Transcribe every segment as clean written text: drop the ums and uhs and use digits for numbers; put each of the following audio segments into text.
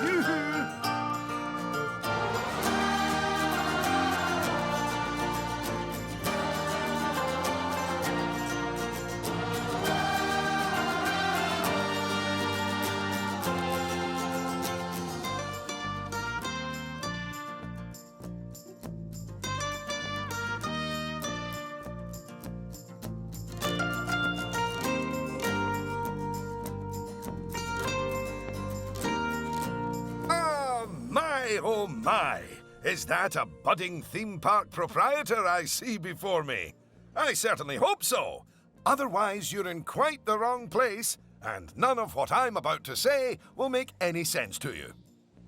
Yoo-hoo! Oh my! Is that a budding theme park proprietor I see before me? I certainly hope so. Otherwise, you're in quite the wrong place, and none of what I'm about to say will make any sense to you.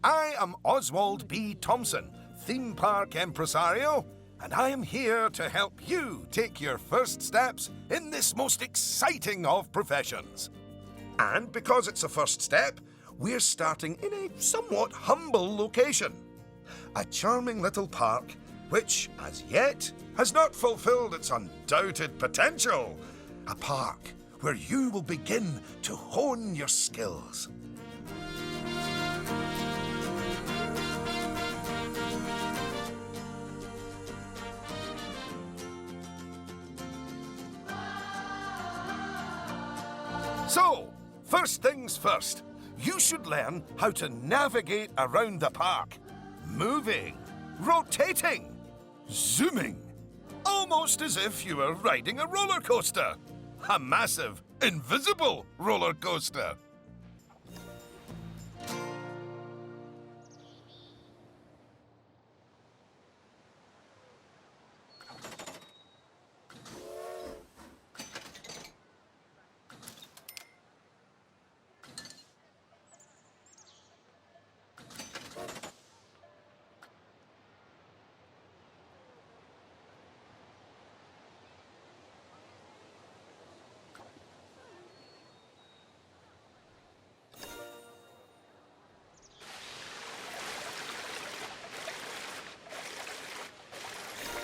I am Oswald B. Thompson, theme park impresario, and I am here to help you take your first steps in this most exciting of professions. And because it's a first step, we're starting in a somewhat humble location. A charming little park which, as yet, has not fulfilled its undoubted potential. A park where you will begin to hone your skills. So, first things first. You should learn how to navigate around the park. Moving, rotating, zooming. Almost as if you were riding a roller coaster. A massive, invisible roller coaster.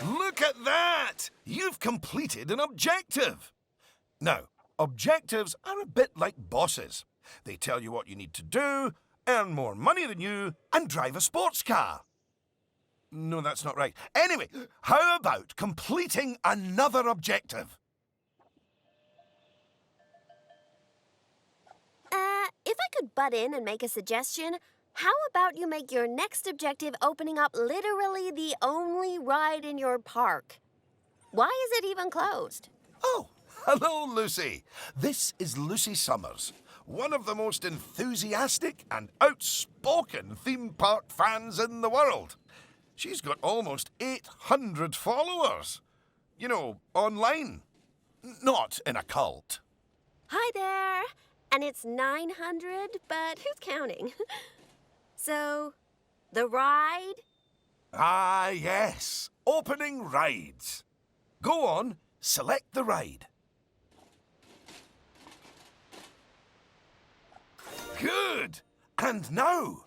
Look at that! You've completed an objective. Now, objectives are a bit like bosses. They tell you what you need to do, earn more money than you, and drive a sports car. No, that's not right. Anyway, how about completing another objective? If I could butt in and make a suggestion, how about you make your next objective opening up literally the only ride in your park? Why is it even closed? Oh, hello, Lucy. This is Lucy Summers, one of the most enthusiastic and outspoken theme park fans in the world. She's got almost 800 followers. You know, online. Not in a cult. Hi there. And it's 900, but who's counting? So, the ride? Ah, yes. Opening rides. Go on, select the ride. Good. And now,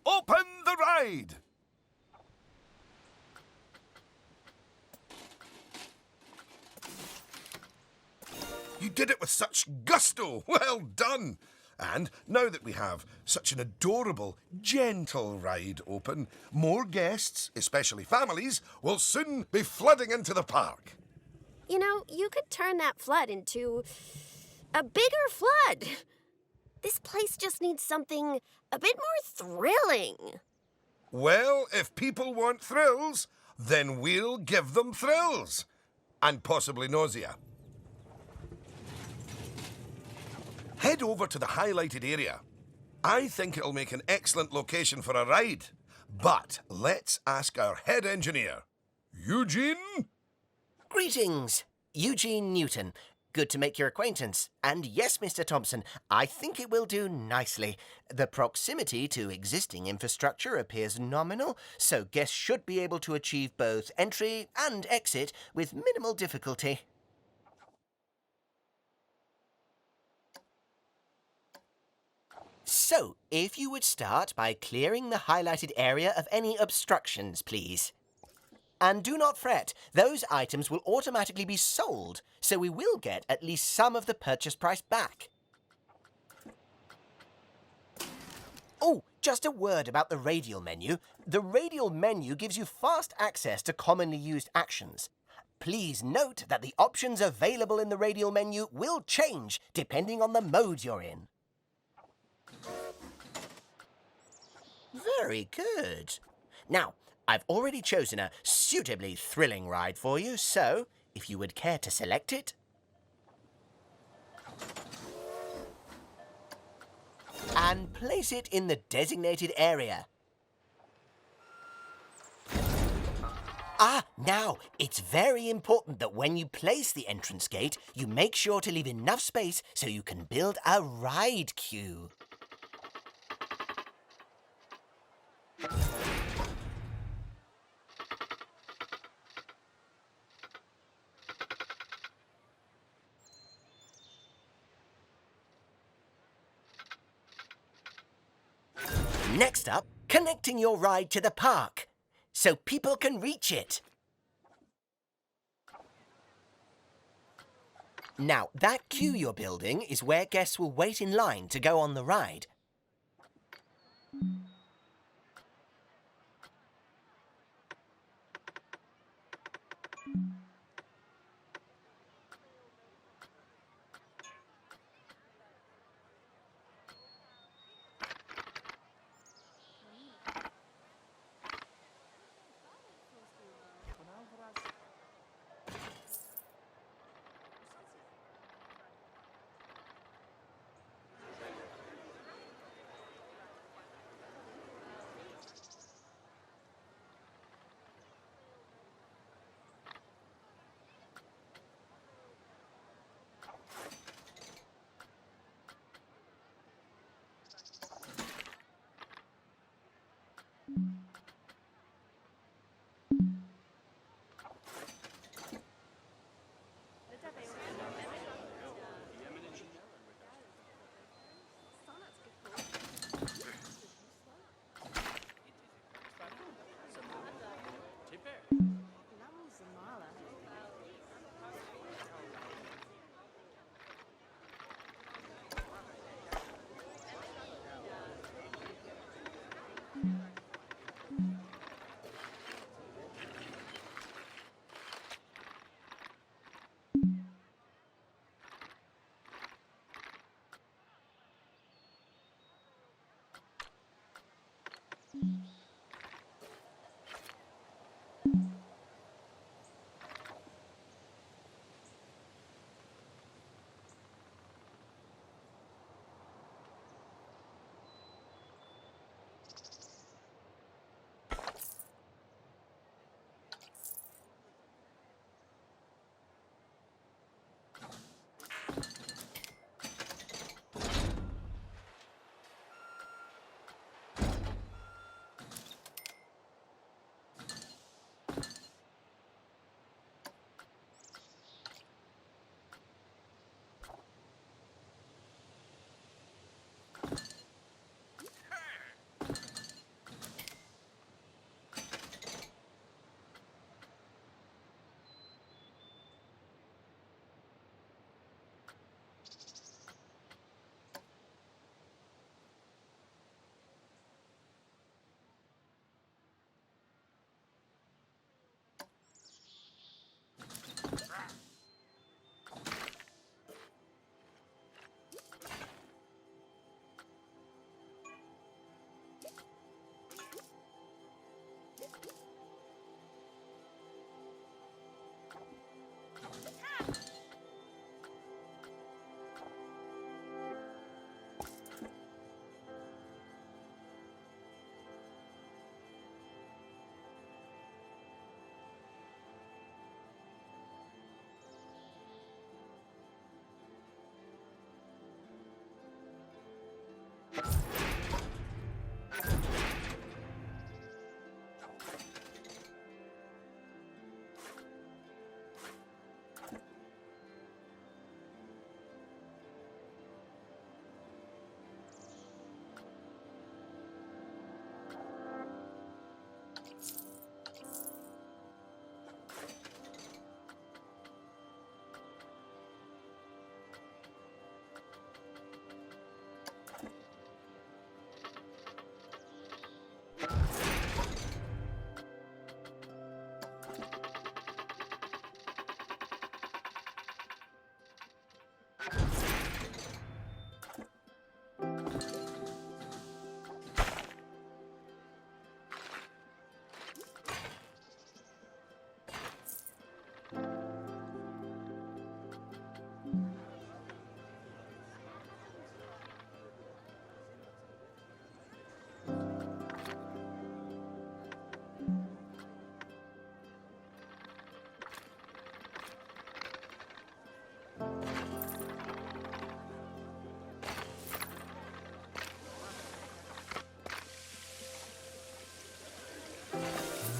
open the ride. You did it with such gusto. Well done. And now that we have such an adorable, gentle ride open, more guests, especially families, will soon be flooding into the park. You know, you could turn that flood into a bigger flood. This place just needs something a bit more thrilling. Well, if people want thrills, then we'll give them thrills. And possibly nausea. Head over to the highlighted area. I think it'll make an excellent location for a ride. But let's ask our head engineer. Eugene? Greetings, Eugene Newton. Good to make your acquaintance. And yes, Mr. Thompson, I think it will do nicely. The proximity to existing infrastructure appears nominal, so guests should be able to achieve both entry and exit with minimal difficulty. So, if you would start by clearing the highlighted area of any obstructions, please. And do not fret, those items will automatically be sold, so we will get at least some of the purchase price back. Oh, just a word about the radial menu. The radial menu gives you fast access to commonly used actions. Please note that the options available in the radial menu will change depending on the mode you're in. Very good. Now, I've already chosen a suitably thrilling ride for you, so if you would care to select it. And place it in the designated area. Now, it's very important that when you place the entrance gate, you make sure to leave enough space so you can build a ride queue. Next up, connecting your ride to the park, so people can reach it. Now, that queue you're building is where guests will wait in line to go on the ride.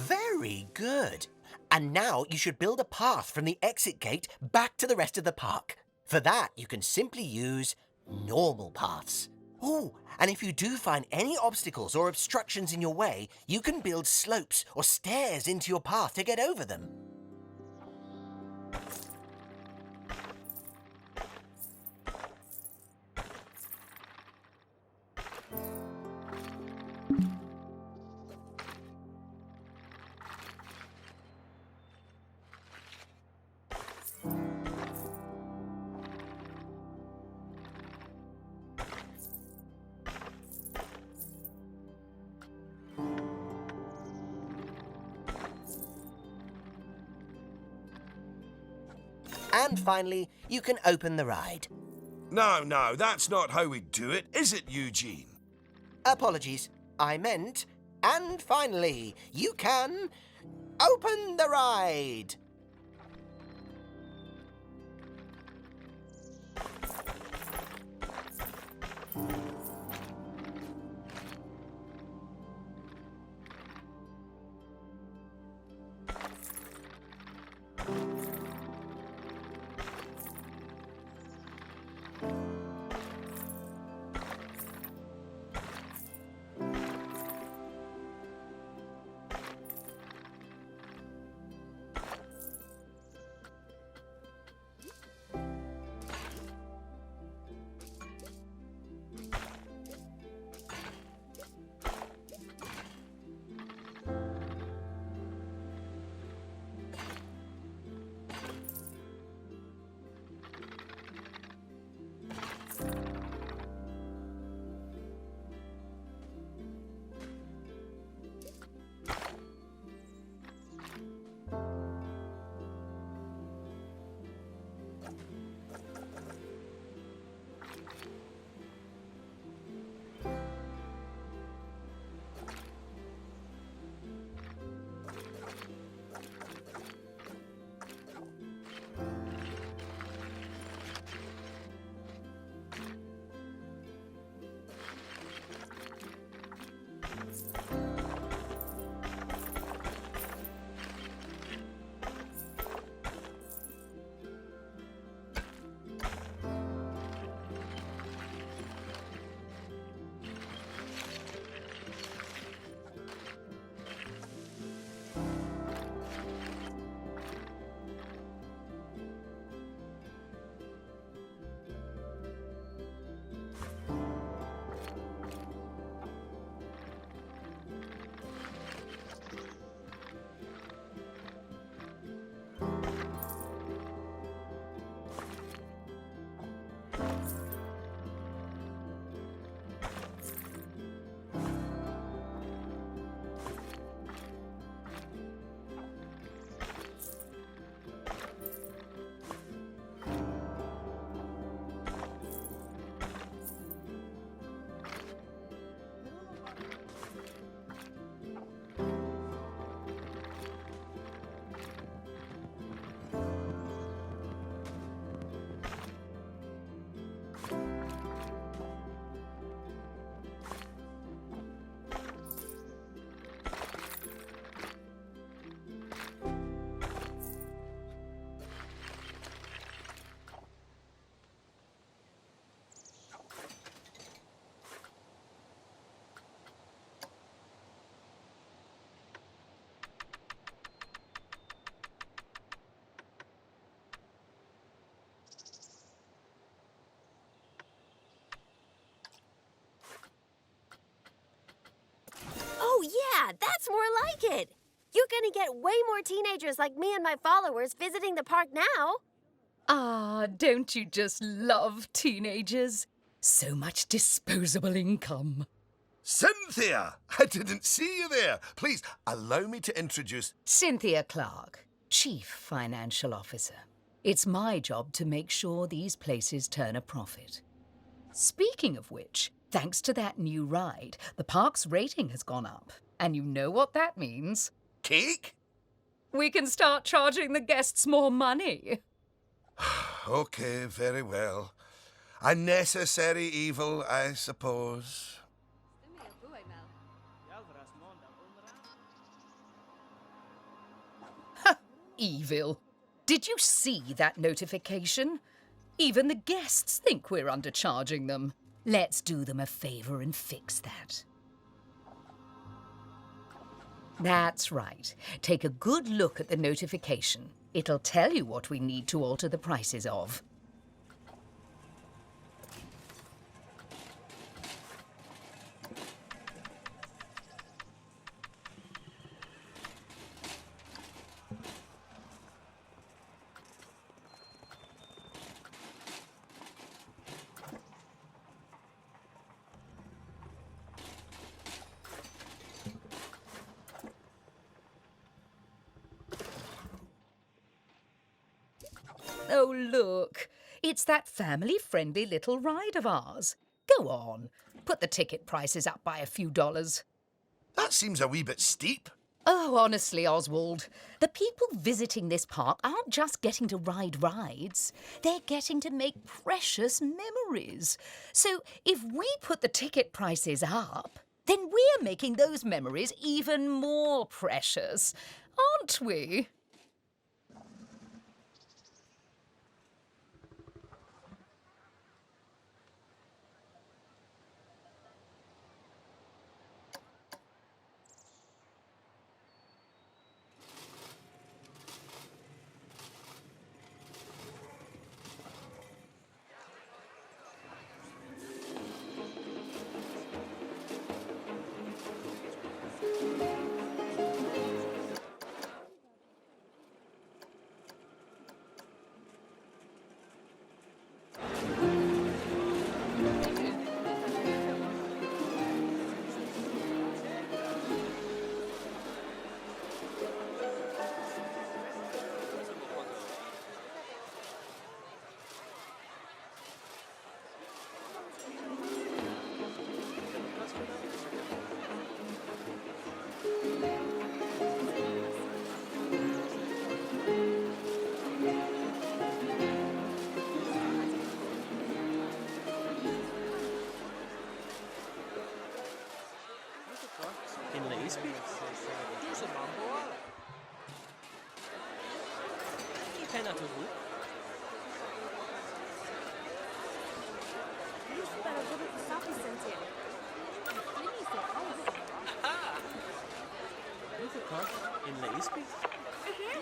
Very good. And now you should build a path from the exit gate back to the rest of the park. For that, you can simply use normal paths. Oh, and if you do find any obstacles or obstructions in your way, you can build slopes or stairs into your path to get over them. And finally, you can open the ride. No, that's not how we do it, is it, Eugene? Apologies, I meant, and finally, you can open the ride. Yeah, that's more like it. You're gonna get way more teenagers like me and my followers visiting the park now. Ah, don't you just love teenagers? So much disposable income. Cynthia! I didn't see you there. Please, allow me to introduce... Cynthia Clark, Chief Financial Officer. It's my job to make sure these places turn a profit. Speaking of which, thanks to that new ride, the park's rating has gone up. And you know what that means? Cake? We can start charging the guests more money. Okay, very well. A necessary evil, I suppose. Evil. Did you see that notification? Even the guests think we're undercharging them. Let's do them a favour and fix that. That's right. Take a good look at the notification. It'll tell you what we need to alter the prices of. Oh, look. It's that family-friendly little ride of ours. Go on. Put the ticket prices up by a few dollars. That seems a wee bit steep. Oh, honestly, Oswald, the people visiting this park aren't just getting to ride rides. They're getting to make precious memories. So if we put the ticket prices up, then we're making those memories even more precious, aren't we?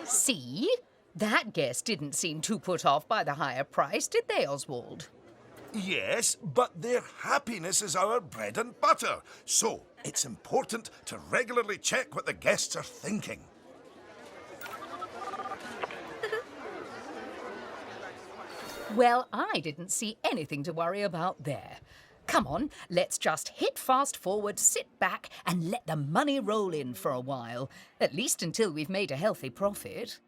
See? That guest didn't seem too put off by the higher price, did they, Oswald? Yes, but their happiness is our bread and butter. So, it's important to regularly check what the guests are thinking. Well, I didn't see anything to worry about there. Come on, let's just hit fast forward, sit back, and let the money roll in for a while. At least until we've made a healthy profit.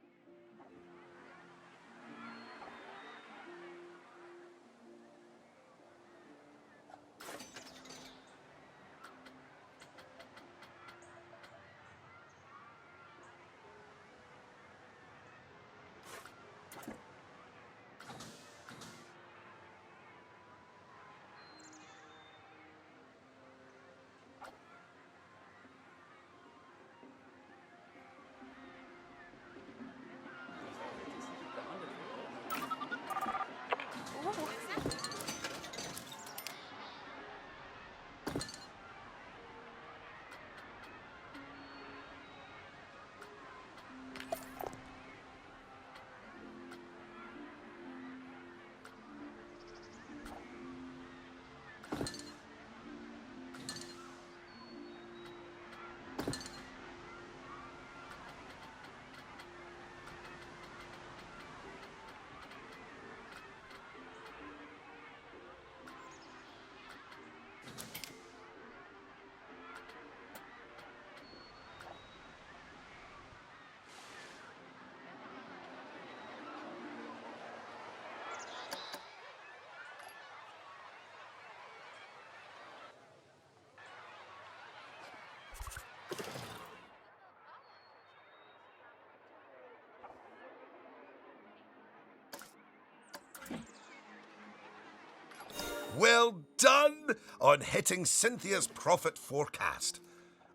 Well done on hitting Cynthia's profit forecast.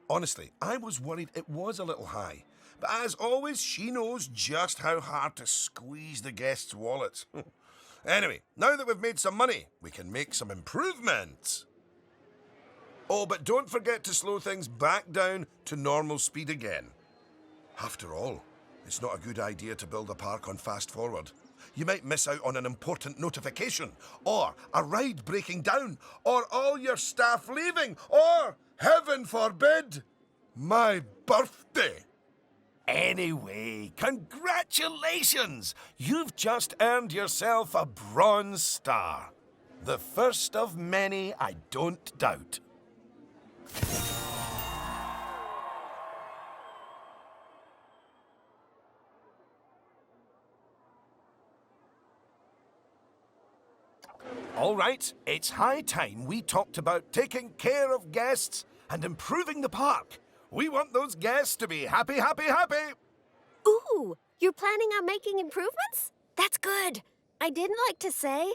Honestly, I was worried it was a little high. But as always, she knows just how hard to squeeze the guests' wallets. Anyway, now that we've made some money, we can make some improvements. Oh, but don't forget to slow things back down to normal speed again. After all, it's not a good idea to build a park on fast forward. You might miss out on an important notification, or a ride breaking down, or all your staff leaving, or, heaven forbid, my birthday. Anyway, congratulations! You've just earned yourself a bronze star. The first of many, I don't doubt. All right, it's high time we talked about taking care of guests and improving the park. We want those guests to be happy, happy, happy. Ooh, you're planning on making improvements? That's good. I didn't like to say,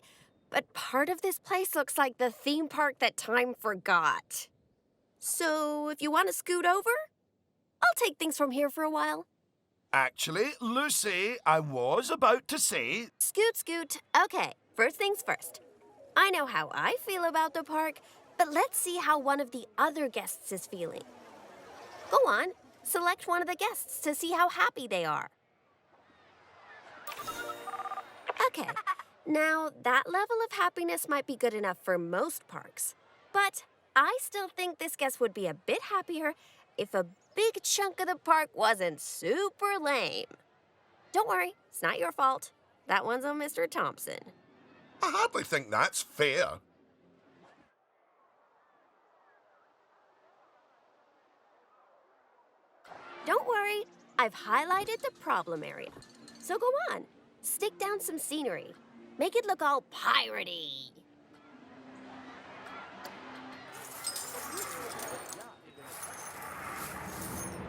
but part of this place looks like the theme park that time forgot. So, if you want to scoot over, I'll take things from here for a while. Actually, Lucy, I was about to say... Scoot, scoot. Okay, first things first. I know how I feel about the park, but let's see how one of the other guests is feeling. Go on, select one of the guests to see how happy they are. Okay, now that level of happiness might be good enough for most parks, but I still think this guest would be a bit happier if a big chunk of the park wasn't super lame. Don't worry, it's not your fault. That one's on Mr. Thompson. I hardly think that's fair. Don't worry, I've highlighted the problem area. So go on, stick down some scenery. Make it look all piratey.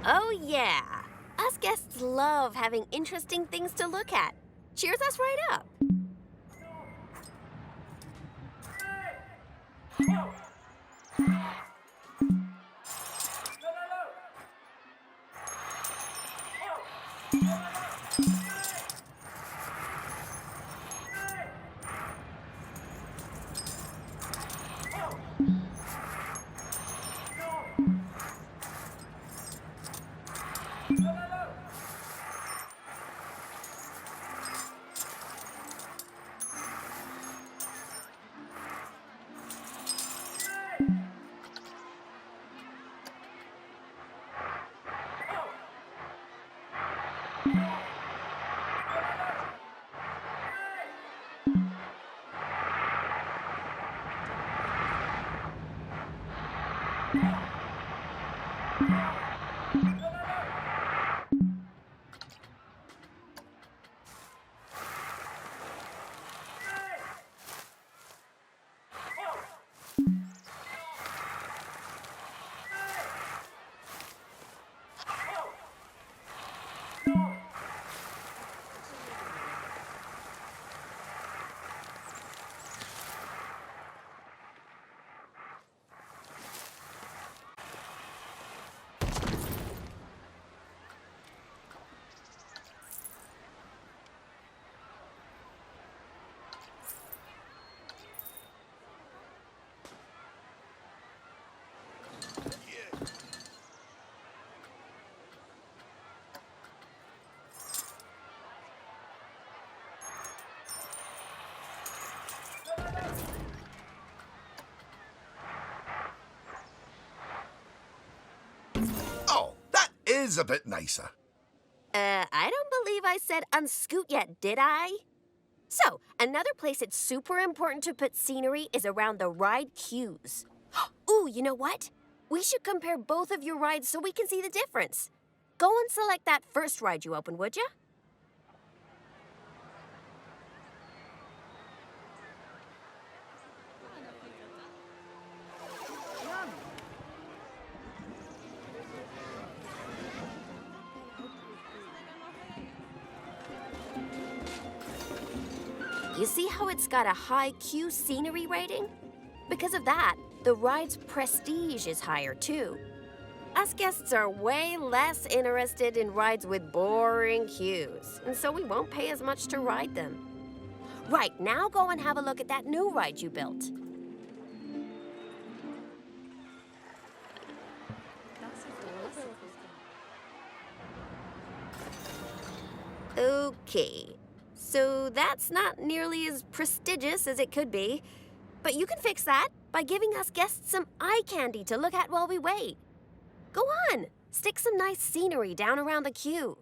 Oh yeah, us guests love having interesting things to look at. Cheers us right up. Oh, that is a bit nicer. I don't believe I said unscoot yet, did I? So, another place it's super important to put scenery is around the ride queues. Ooh, you know what? We should compare both of your rides so we can see the difference. Go and select that first ride you opened, would you? You see how it's got a high queue scenery rating? Because of that, the ride's prestige is higher too. Us guests are way less interested in rides with boring queues, and so we won't pay as much to ride them. Right, now go and have a look at that new ride you built. Okay, so that's not nearly as prestigious as it could be, but you can fix that by giving us guests some eye candy to look at while we wait. Go on, stick some nice scenery down around the queue.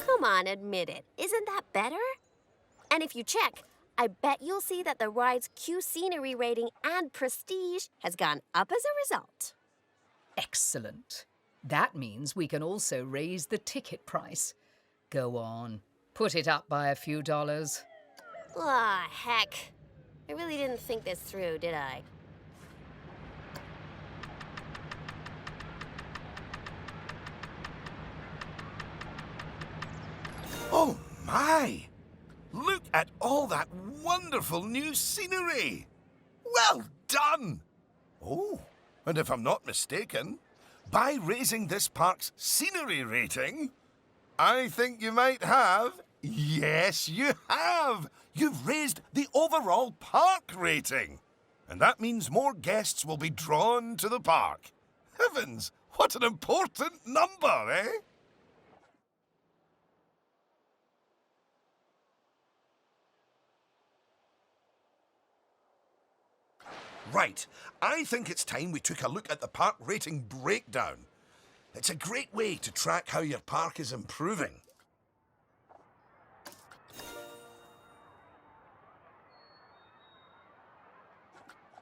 Come on, admit it. Isn't that better? And if you check, I bet you'll see that the ride's queue scenery rating and prestige has gone up as a result. Excellent. That means we can also raise the ticket price. Go on, put it up by a few dollars. Ah, heck. I really didn't think this through, did I? Oh my! Look at all that wonderful new scenery! Well done! Oh, and if I'm not mistaken, by raising this park's scenery rating, I think you might have... Yes, you have! You've raised the overall park rating. And that means more guests will be drawn to the park. Heavens, what an important number, eh? Right, I think it's time we took a look at the park rating breakdown. It's a great way to track how your park is improving.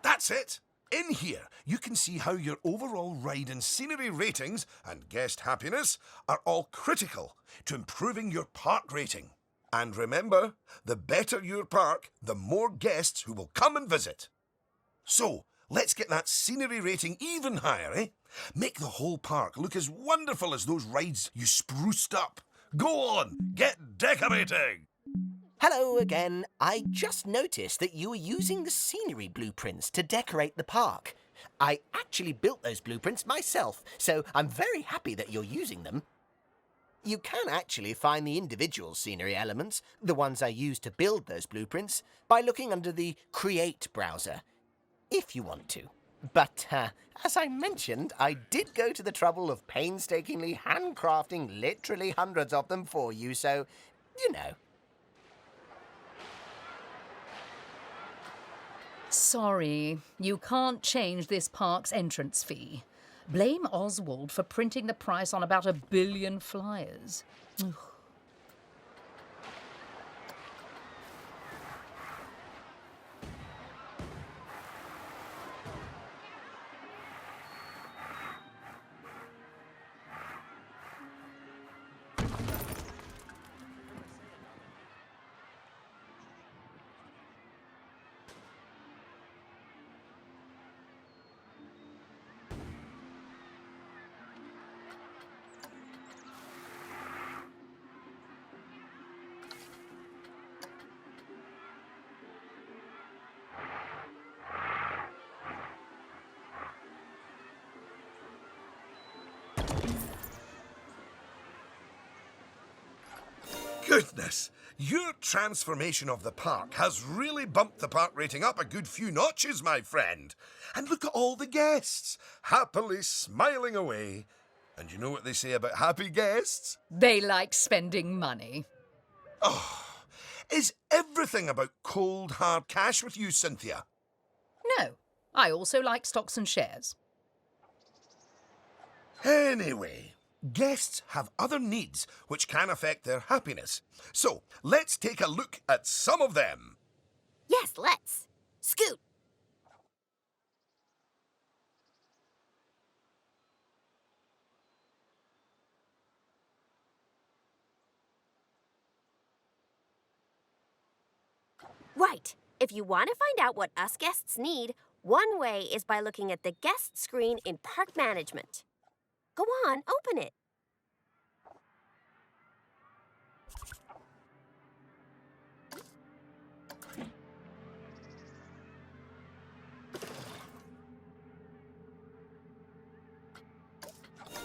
That's it! In here, you can see how your overall ride and scenery ratings and guest happiness are all critical to improving your park rating. And remember, the better your park, the more guests who will come and visit. So, let's get that scenery rating even higher, eh? Make the whole park look as wonderful as those rides you spruced up. Go on, get decorating! Hello again. I just noticed that you were using the scenery blueprints to decorate the park. I actually built those blueprints myself, so I'm very happy that you're using them. You can actually find the individual scenery elements, the ones I used to build those blueprints, by looking under the Create browser, if you want to. But, as I mentioned, I did go to the trouble of painstakingly handcrafting literally hundreds of them for you, so, you know. Sorry, you can't change this park's entrance fee. Blame Oswald for printing the price on about 1 billion flyers. Ugh. Goodness! Your transformation of the park has really bumped the park rating up a good few notches, my friend. And look at all the guests, happily smiling away. And you know what they say about happy guests? They like spending money. Is everything about cold, hard cash with you, Cynthia? No, I also like stocks and shares. Anyway, guests have other needs which can affect their happiness. So, let's take a look at some of them. Yes, let's. Scoot. Right. If you want to find out what us guests need, one way is by looking at the guest screen in Park Management. Go on, open it.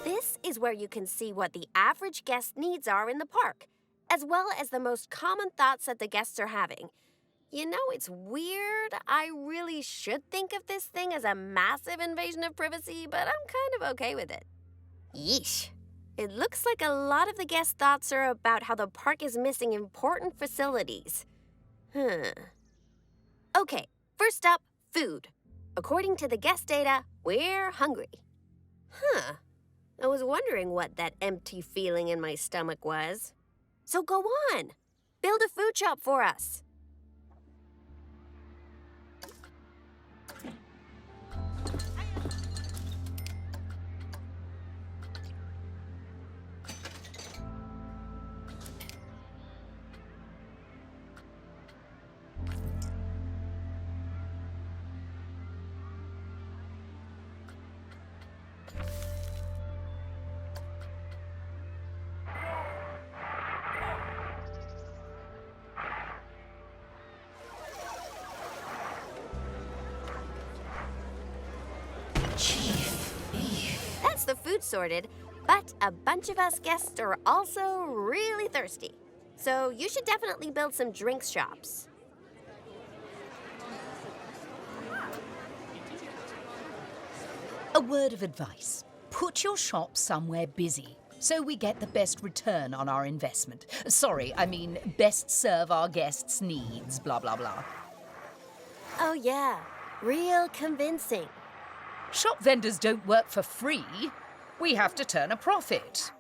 This is where you can see what the average guest needs are in the park, as well as the most common thoughts that the guests are having. You know, it's weird. I really should think of this thing as a massive invasion of privacy, but I'm kind of okay with it. Yeesh. It looks like a lot of the guest thoughts are about how the park is missing important facilities. Okay, first up, food. According to the guest data, we're hungry. I was wondering what that empty feeling in my stomach was. So go on, build a food shop for us. That's the food sorted, but a bunch of us guests are also really thirsty. So you should definitely build some drinks shops. A word of advice. Put your shop somewhere busy so we get the best return on our investment. Sorry, I mean best serve our guests' needs, blah, blah, blah. Oh yeah, real convincing. Shop vendors don't work for free. We have to turn a profit.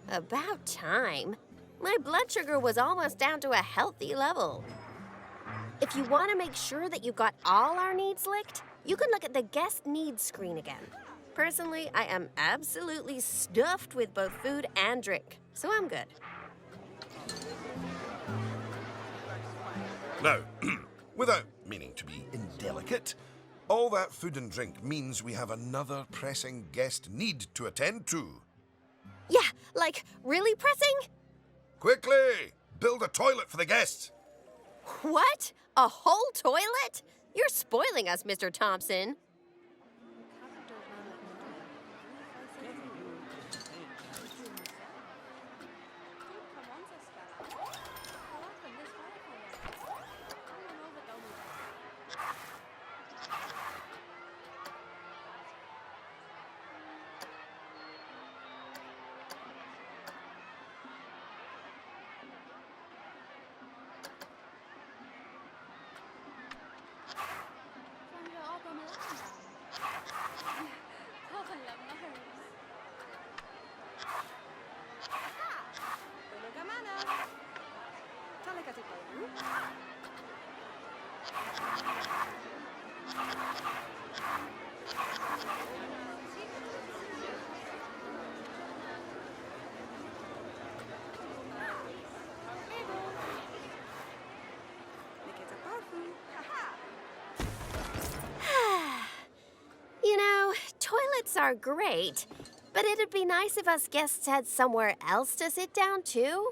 About time. My blood sugar was almost down to a healthy level. If you want to make sure that you got all our needs licked, you can look at the guest needs screen again. Personally, I am absolutely stuffed with both food and drink, so I'm good. Now, without meaning to be indelicate, all that food and drink means we have another pressing guest need to attend to. Yeah, like really pressing? Quickly! Build a toilet for the guests. What? A whole toilet? You're spoiling us, Mr. Thompson. You know, toilets are great, but it'd be nice if us guests had somewhere else to sit down, too.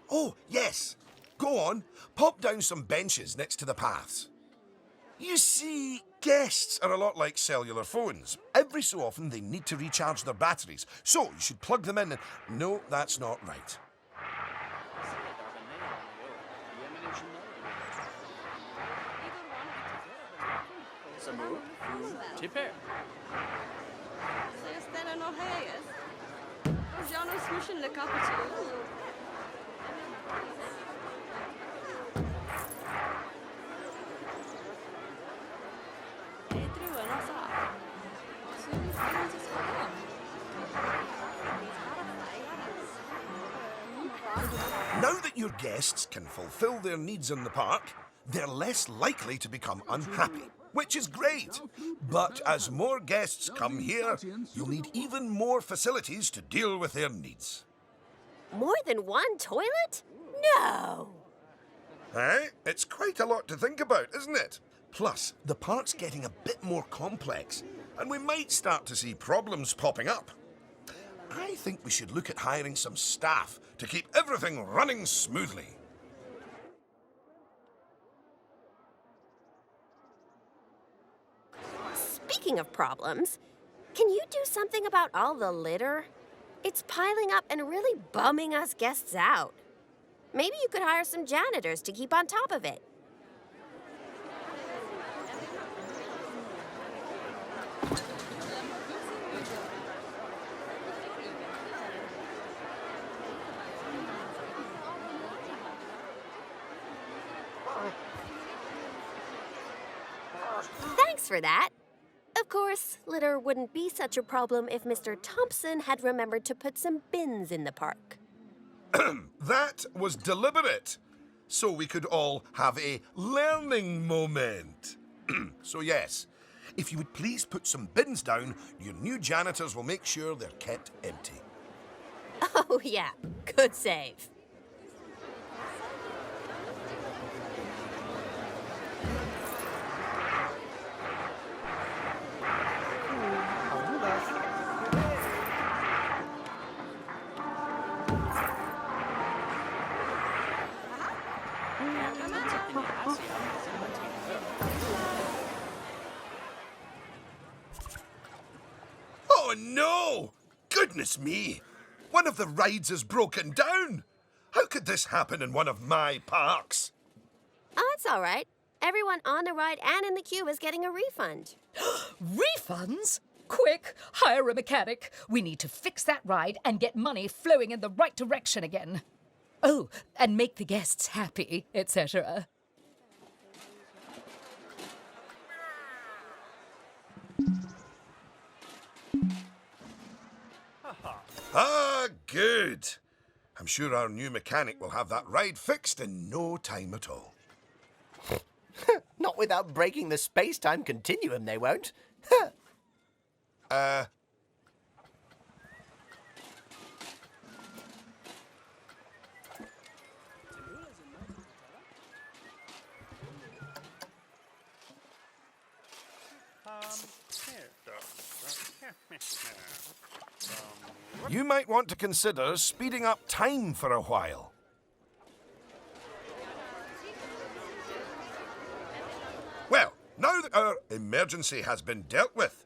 Oh, yes. Go on. Pop down some benches next to the paths. You see, Guests are a lot like cellular phones. Every so often they need to recharge their batteries, so you should plug them in and... No, that's not right. Ställer nog höjes. Och jag nog smushen le cappuccino. Now that your guests can fulfill their needs in the park, they're less likely to become unhappy, which is great. But as more guests come here, you'll need even more facilities to deal with their needs. More than one toilet? No! Eh? It's quite a lot to think about, isn't it? Plus, the park's getting a bit more complex, and we might start to see problems popping up. I think we should look at hiring some staff to keep everything running smoothly. Speaking of problems, can you do something about all the litter? It's piling up and really bumming us guests out. Maybe you could hire some janitors to keep on top of it. Thanks for that. Of course, litter wouldn't be such a problem if Mr. Thompson had remembered to put some bins in the park. That was deliberate, so we could all have a learning moment. So yes, if you would please put some bins down, your new janitors will make sure they're kept empty. Oh, yeah. Good save. Oh no! Goodness me! One of the rides is broken down! How could this happen in one of my parks? Oh, it's all right. Everyone on the ride and in the queue is getting a refund. Refunds? Quick, hire a mechanic. We need to fix that ride and get money flowing in the right direction again. Oh, and make the guests happy, etc. Ah, good. I'm sure our new mechanic will have that ride fixed in no time at all. Not without breaking the space-time continuum, they won't. You might want to consider speeding up time for a while. Well, now that our emergency has been dealt with,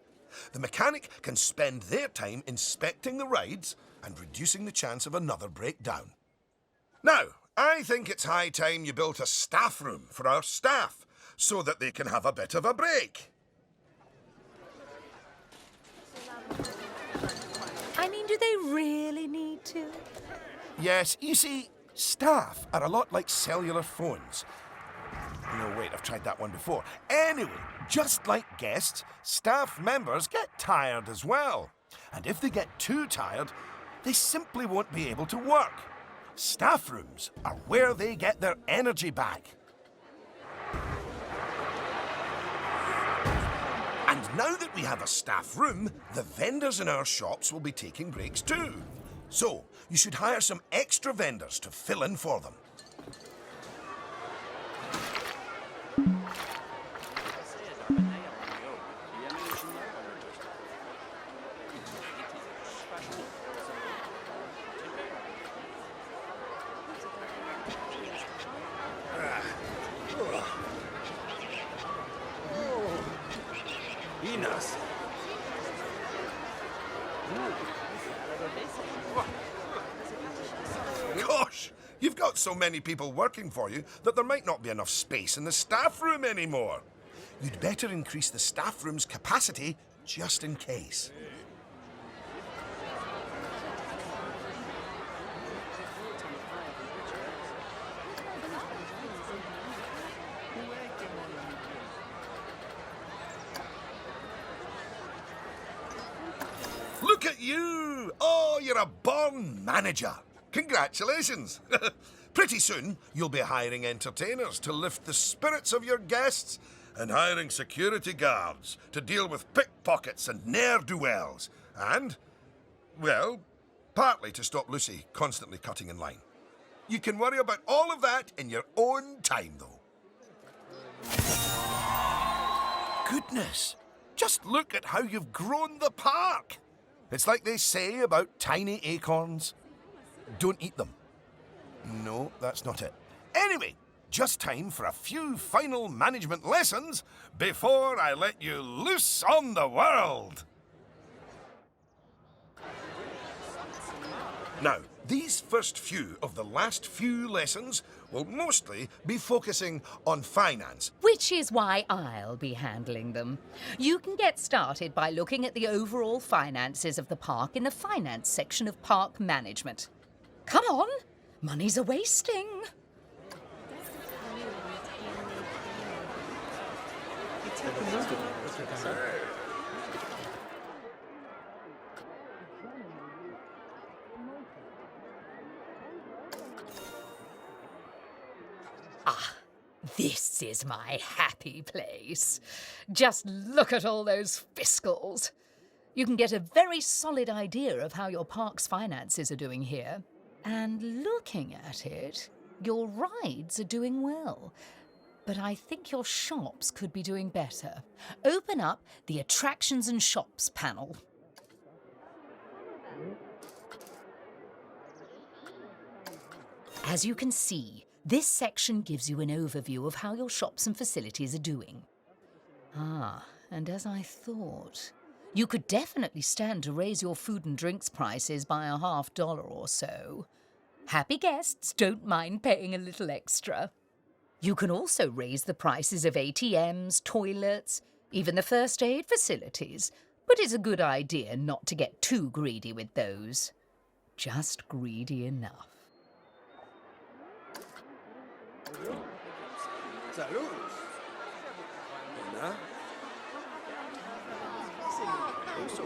the mechanic can spend their time inspecting the rides and reducing the chance of another breakdown. Now, I think it's high time you built a staff room for our staff so that they can have a bit of a break. I mean, do they really need to? Yes, you see, staff are a lot like cellular phones. No, wait, I've tried that one before. Anyway, just like guests, staff members get tired as well. And if they get too tired, they simply won't be able to work. Staff rooms are where they get their energy back. And now that we have a staff room, the vendors in our shops will be taking breaks too. So, you should hire some extra vendors to fill in for them. Gosh, you've got so many people working for you that there might not be enough space in the staff room anymore. You'd better increase the staff room's capacity just in case. Look at you! Oh, you're a born manager. Congratulations. Pretty soon, you'll be hiring entertainers to lift the spirits of your guests and hiring security guards to deal with pickpockets and ne'er-do-wells. And, well, partly to stop Lucy constantly cutting in line. You can worry about all of that in your own time, though. Goodness! Just look at how you've grown the park. It's like they say about tiny acorns. Don't eat them. No, that's not it. Anyway, just time for a few final management lessons before I let you loose on the world. Now, these first few of the last few lessons will mostly be focusing on finance. Which is why I'll be handling them. You can get started by looking at the overall finances of the park in the finance section of park management. Come on, money's a-wasting. This is my happy place. Just look at all those fiscals. You can get a very solid idea of how your park's finances are doing here. And looking at it, your rides are doing well. But I think your shops could be doing better. Open up the Attractions and Shops panel. As you can see, this section gives you an overview of how your shops and facilities are doing. And as I thought, you could definitely stand to raise your food and drinks prices by $50 or so. Happy guests don't mind paying a little extra. You can also raise the prices of ATMs, toilets, even the first aid facilities, but it's a good idea not to get too greedy with those. Just greedy enough. Salud. Hola. Eso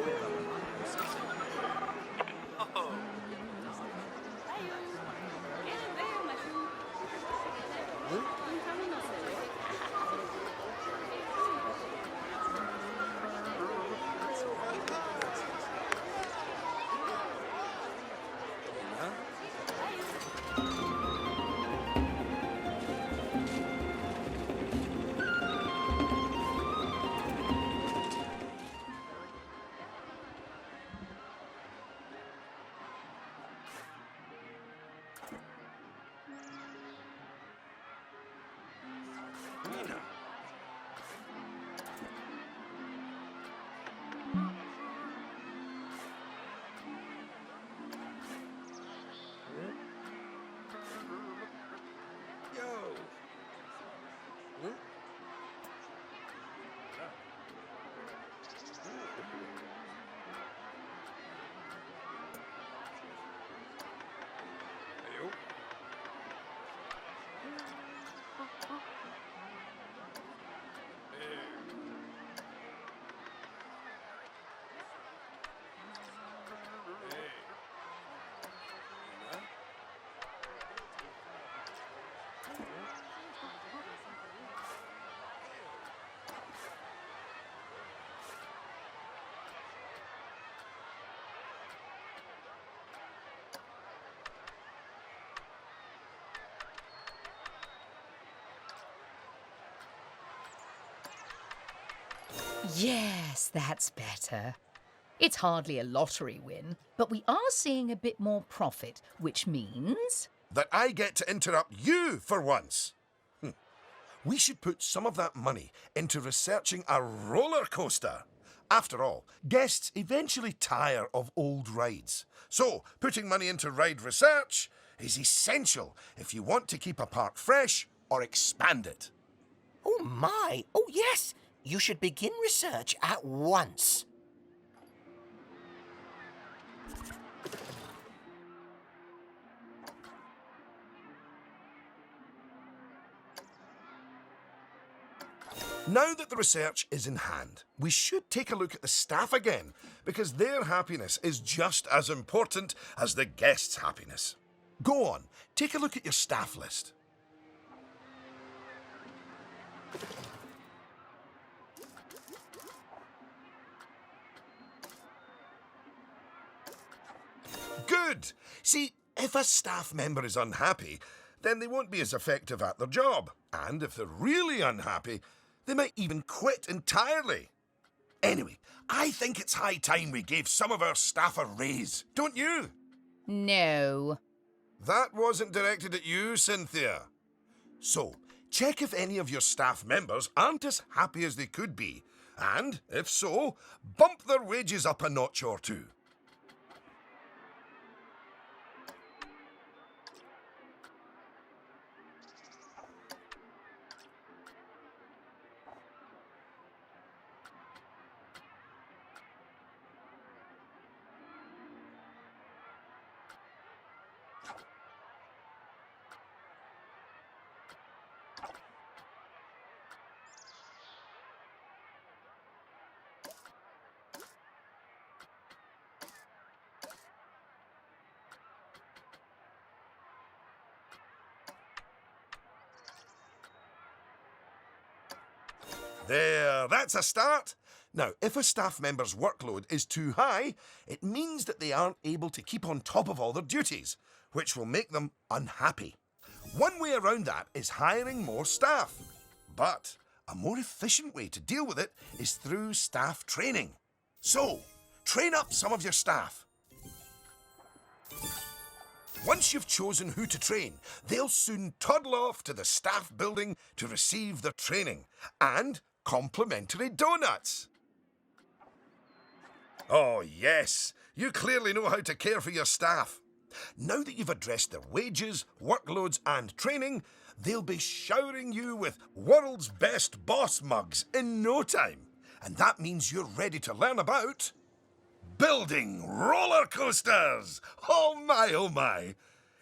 Yes, that's better. It's hardly a lottery win, but we are seeing a bit more profit, which means... that I get to interrupt you for once. We should put some of that money into researching a roller coaster. After all, guests eventually tire of old rides. So, putting money into ride research is essential if you want to keep a park fresh or expand it. Oh my! Oh yes! You should begin research at once. Now that the research is in hand, we should take a look at the staff again, because their happiness is just as important as the guests' happiness. Go on, take a look at your staff list. Good! See, if a staff member is unhappy, then they won't be as effective at their job. And if they're really unhappy, they might even quit entirely. Anyway, I think it's high time we gave some of our staff a raise, don't you? No. That wasn't directed at you, Cynthia. So, check if any of your staff members aren't as happy as they could be, and, if so, bump their wages up a notch or two. There, that's a start. Now, if a staff member's workload is too high, it means that they aren't able to keep on top of all their duties, which will make them unhappy. One way around that is hiring more staff. But a more efficient way to deal with it is through staff training. So, train up some of your staff. Once you've chosen who to train, they'll soon toddle off to the staff building to receive their training and complimentary donuts. Oh, yes, you clearly know how to care for your staff. Now that you've addressed their wages, workloads, and training, they'll be showering you with world's best boss mugs in no time. And that means you're ready to learn about building roller coasters. Oh my, oh my.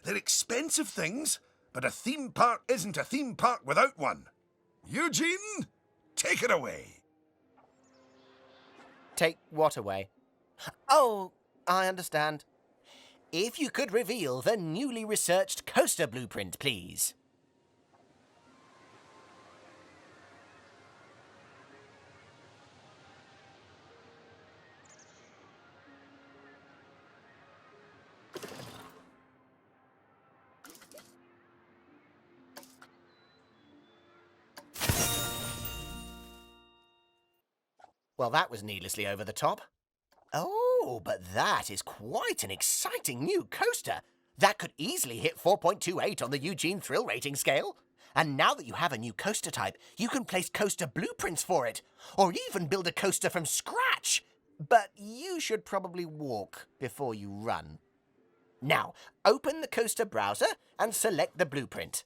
They're expensive things, but a theme park isn't a theme park without one. Eugene, take it away. Take what away? Oh, I understand. If you could reveal the newly researched coaster blueprint, please. Well, that was needlessly over the top. Oh, but that is quite an exciting new coaster. That could easily hit 4.28 on the Eugene Thrill Rating scale. And now that you have a new coaster type, you can place coaster blueprints for it, or even build a coaster from scratch. But you should probably walk before you run. Now, open the coaster browser and select the blueprint.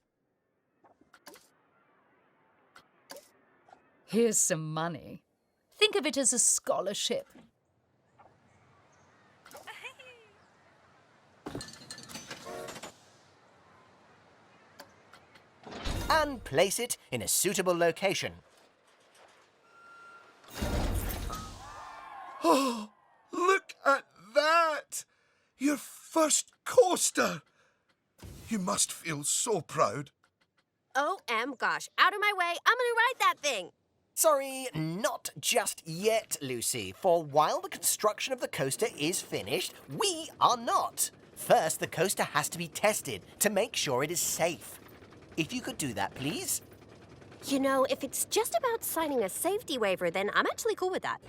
Here's some money. Think of it as a scholarship. And place it in a suitable location. Oh, look at that! Your first coaster! You must feel so proud. Gosh, out of my way, I'm gonna ride that thing. Sorry, not just yet, Lucy, for while the construction of the coaster is finished, we are not. First, the coaster has to be tested to make sure it is safe. If you could do that, please. You know, if it's just about signing a safety waiver, then I'm actually cool with that.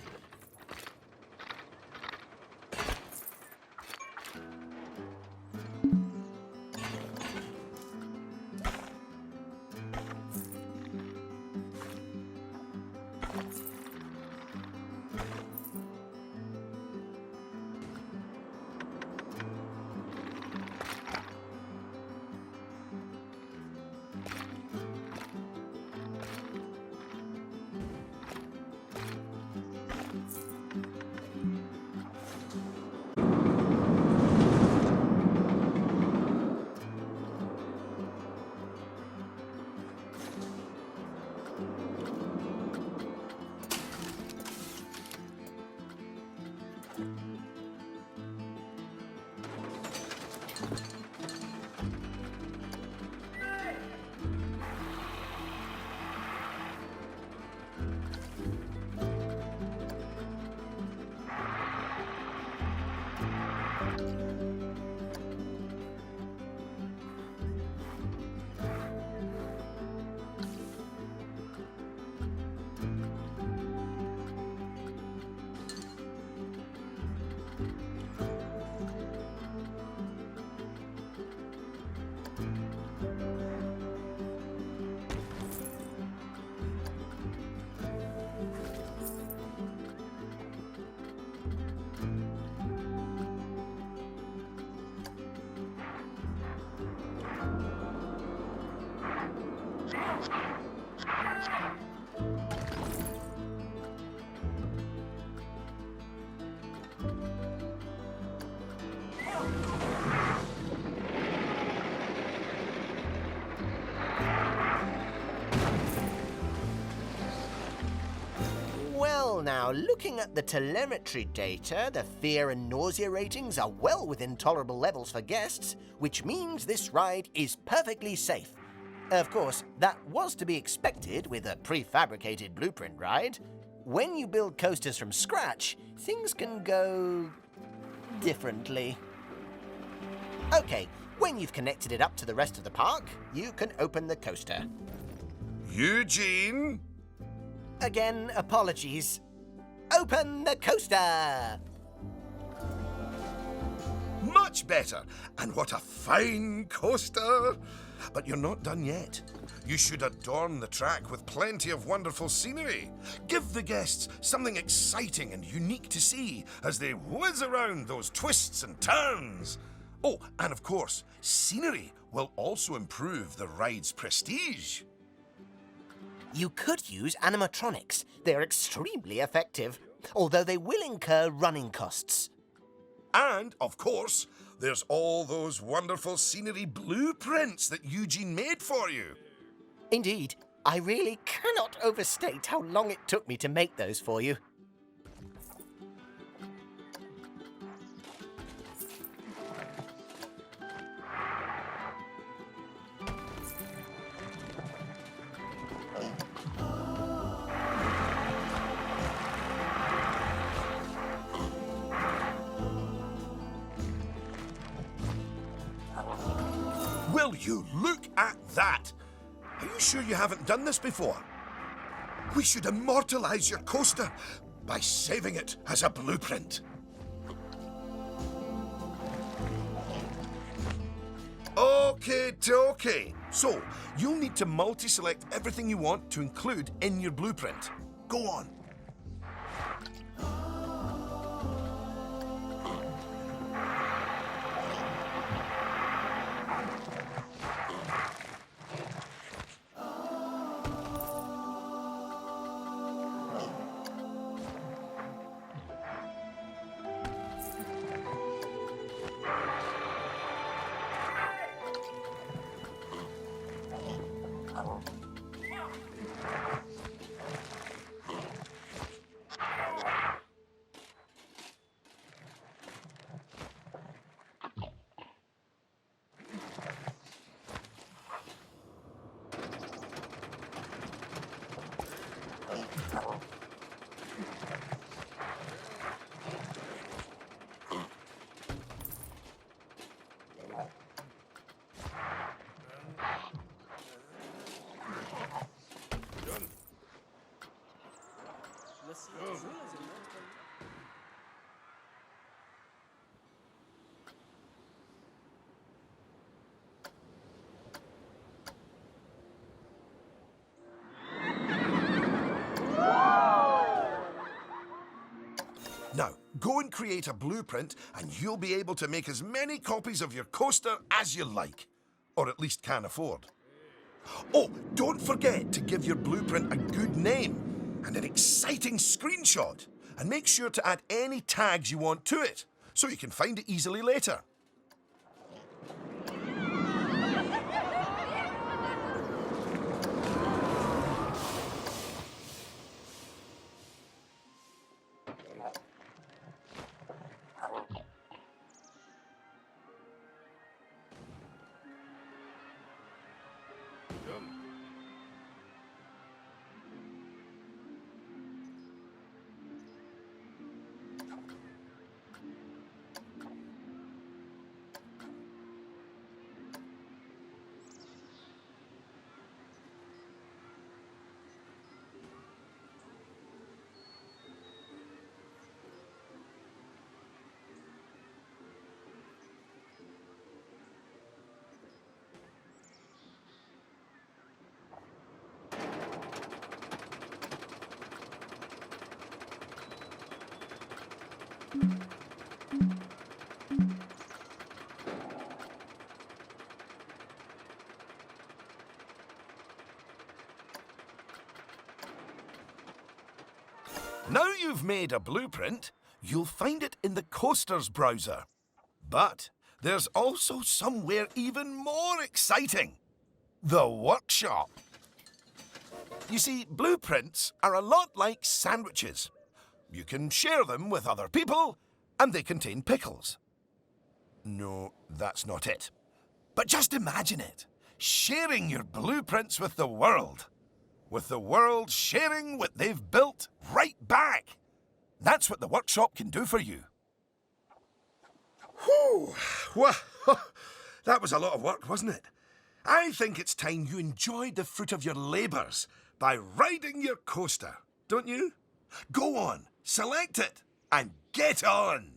Well now, looking at the telemetry data, the fear and nausea ratings are well within tolerable levels for guests, which means this ride is perfectly safe. Of course, that was to be expected with a prefabricated blueprint ride. When you build coasters from scratch, things can go differently. Okay, when you've connected it up to the rest of the park, you can open the coaster. Eugene? Again, apologies. Open the coaster! Much better. And what a fine coaster. But you're not done yet. You should adorn the track with plenty of wonderful scenery. Give the guests something exciting and unique to see as they whiz around those twists and turns. Oh, and of course, scenery will also improve the ride's prestige. You could use animatronics. They're extremely effective, although they will incur running costs. And, of course, there's all those wonderful scenery blueprints that Eugene made for you. Indeed, I really cannot overstate how long it took me to make those for you. Will you look at that? Are you sure you haven't done this before? We should immortalize your coaster by saving it as a blueprint. Okay, dokie. So, you'll need to multi-select everything you want to include in your blueprint. Go on. Now, go and create a blueprint and you'll be able to make as many copies of your coaster as you like. Or at least can afford. Oh, don't forget to give your blueprint a good name and an exciting screenshot. And make sure to add any tags you want to it, so you can find it easily later. Now you've made a blueprint, you'll find it in the Coasters browser. But there's also somewhere even more exciting. The workshop. You see, blueprints are a lot like sandwiches. You can share them with other people, and they contain pickles. No, that's not it. But just imagine it. Sharing your blueprints with the world. With the world sharing what they've built right back. That's what the workshop can do for you. Whew! Well, that was a lot of work, wasn't it? I think it's time you enjoyed the fruit of your labours by riding your coaster, don't you? Go on, select it, and get on!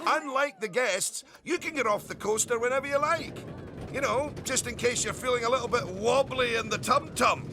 Unlike the guests, you can get off the coaster whenever you like. You know, just in case you're feeling a little bit wobbly in the tum-tum.